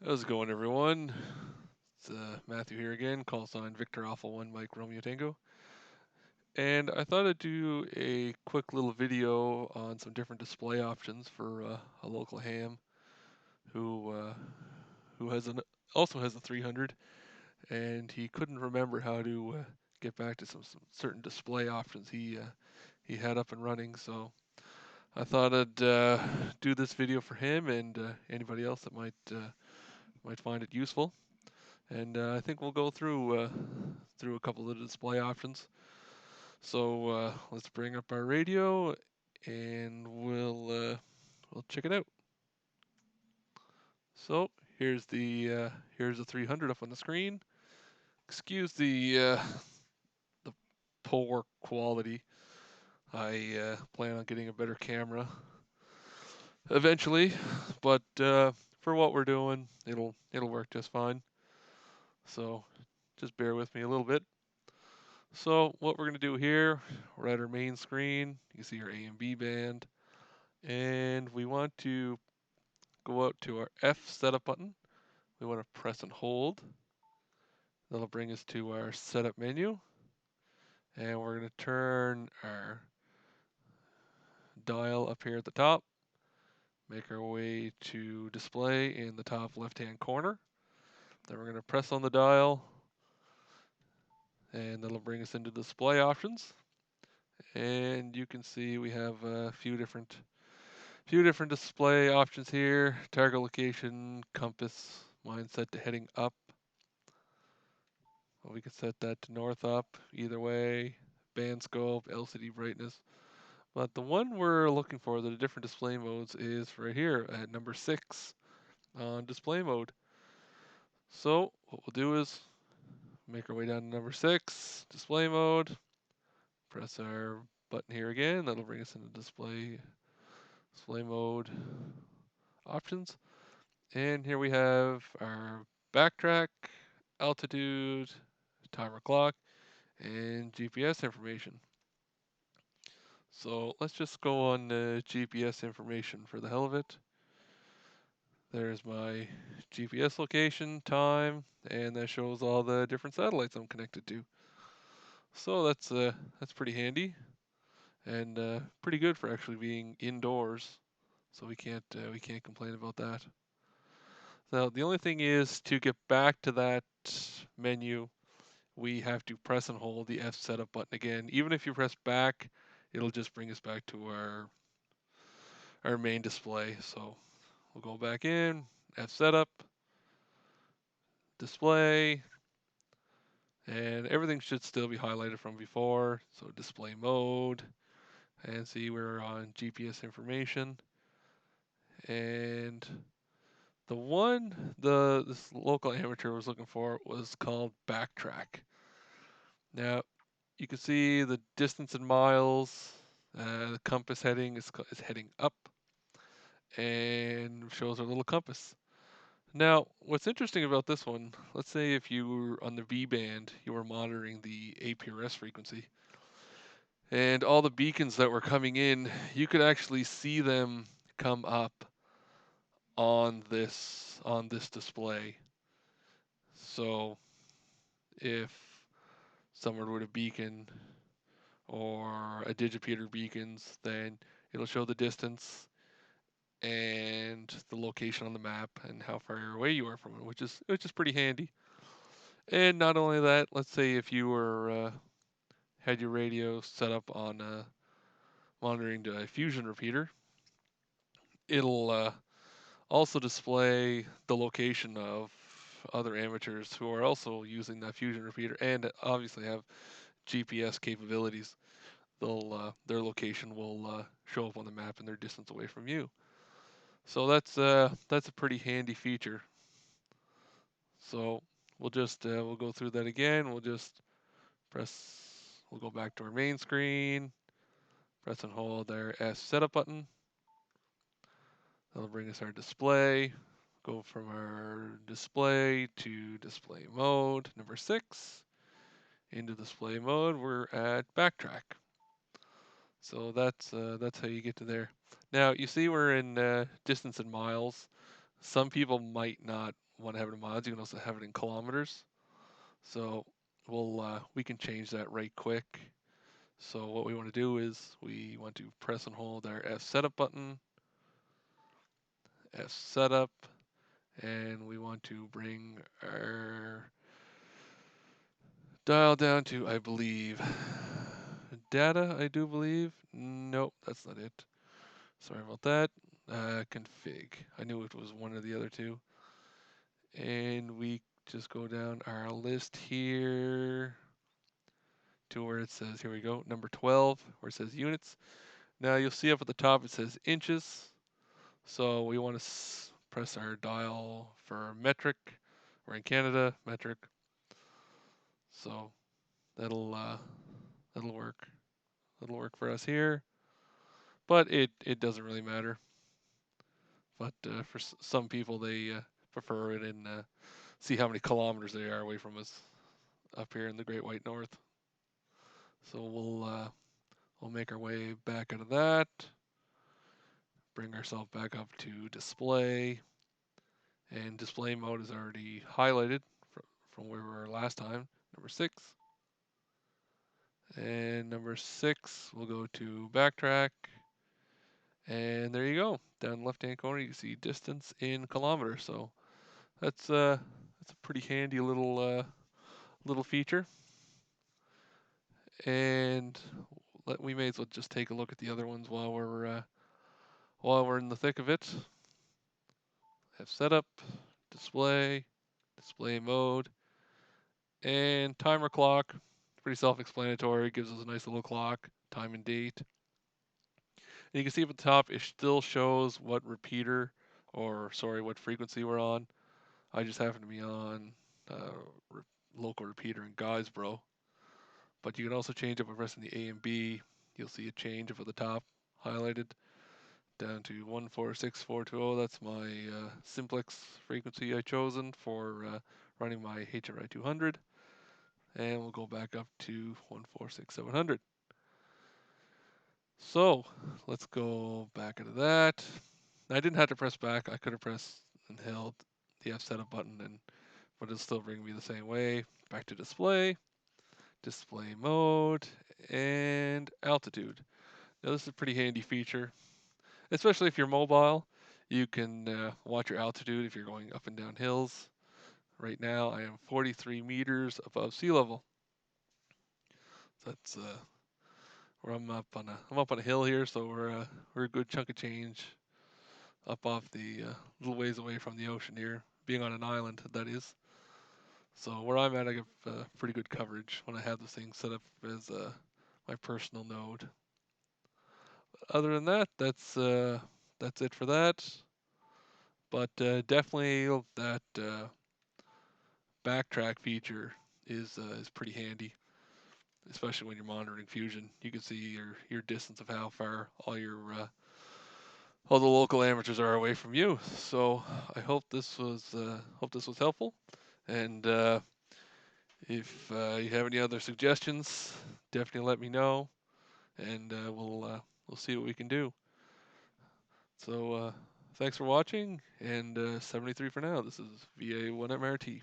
How's it going, everyone? It's Matthew here again, call sign Victor Alpha 1 Mike Romeo Tango. And I thought I'd do a quick little video on some different display options for a local ham who who has also has a 300, and he couldn't remember how to get back to some certain display options he had up and running. So I thought I'd do this video for him and anybody else that might find it useful. And I think we'll go through a couple of the display options. So let's bring up our radio, and we'll check it out. So here's the 300 up on the screen. Excuse the poor quality. I plan on getting a better camera eventually, but for what we're doing, it'll work just fine. So just bear with me a little bit. So what we're going to do here, we're at our main screen. You see our A and B band. And we want to go out to our F setup button. We want to press and hold. That'll bring us to our setup menu. And we're going to turn our dial up here at the top. Make our way to display in the top left-hand corner. Then we're going to press on the dial. And that'll bring us into display options. And you can see we have a few different display options here. Target location, compass, mine set to heading up. Well, we can set that to north up, either way. Band scope, LCD brightness. But the one we're looking for, the different display modes, is right here at number 6 on display mode. So what we'll do is make our way down to number 6, display mode. Press our button here again. That'll bring us into display mode options. And here we have our backtrack, altitude, timer clock, and GPS information. So let's just go on GPS information for the hell of it. There's my GPS location, time, and that shows all the different satellites I'm connected to. So that's pretty handy and pretty good for actually being indoors. So we can't complain about that. So the only thing is to get back to that menu, we have to press and hold the F setup button again. Even if you press back, it'll just bring us back to our main display. So we'll go back in, F setup, display, and everything should still be highlighted from before. So display mode, and see we're on GPS information. And the one this local amateur was looking for was called backtrack. Now you can see the distance in miles. The compass heading is heading up, and shows our little compass. Now, what's interesting about this one, let's say if you were on the V band, you were monitoring the APRS frequency, and all the beacons that were coming in, you could actually see them come up on this display. So if someone were to beacon or a digipeater beacons, then it'll show the distance and the location on the map and how far away you are from it, which is pretty handy. And not only that, let's say if you were had your radio set up on monitoring the fusion repeater, it'll also display the location of other amateurs who are also using that fusion repeater and obviously have GPS capabilities. Their location will show up on the map and their distance away from you. So that's a pretty handy feature. So we'll go through that again. We'll just press. We'll go back to our main screen. Press and hold our S setup button. That'll bring us our display. Go from our display to display mode, number 6. Into display mode, we're at backtrack. So that's how you get to there. Now you see we're in distance in miles. Some people might not want to have it in miles, you can also have it in kilometers. So we can change that right quick. So what we want to do is we want to press and hold our F setup button, F setup, and we want to bring our dial down to, I believe, data, I do believe. Nope, that's not it. Sorry about that. Config. I knew it was one or the other two. And we just go down our list here to where it says, here we go, number 12, where it says units. Now you'll see up at the top it says inches. So we want to press our dial for metric. We're in Canada, metric. So that'll work. That'll work for us here. But it doesn't really matter. But for some people, they prefer it and see how many kilometers they are away from us up here in the Great White North. So we'll make our way back out of that. Bring ourselves back up to display. And display mode is already highlighted from where we were last time, number 6. And number 6, we'll go to backtrack. And there you go. Down the left-hand corner, you can see distance in kilometers. So that's a pretty handy little feature. And we may as well just take a look at the other ones while we're in the thick of it. Have setup, display, display mode, and timer clock. Pretty self-explanatory. Gives us a nice little clock, time and date. And you can see up at the top, it still shows what repeater, what frequency we're on. I just happen to be on local repeater in Guysborough. But you can also change it by pressing the A and B. You'll see a change up at the top, highlighted, down to 146420. That's my simplex frequency I chosen for running my HRI 200. And we'll go back up to 146700. So let's go back into that. I didn't have to press back. I could have pressed and held the F setup button, but it'll still bring me the same way. Back to display, display mode, and altitude. Now this is a pretty handy feature, especially if you're mobile. You can watch your altitude if you're going up and down hills. Right now I am 43 meters above sea level. So that's where I'm up on a hill here, so we're a good chunk of change up off the little ways away from the ocean here, being on an island, that is. So where I'm at, I get pretty good coverage when I have this thing set up as my personal node. Other than that, that's it for that. But definitely that backtrack feature is pretty handy, especially when you're monitoring fusion. You can see your distance of how far all the local amateurs are away from you. So I hope this was helpful. And if you have any other suggestions, definitely let me know, and we'll see what we can do. So thanks for watching, and 73 for now. This is VA1MRT.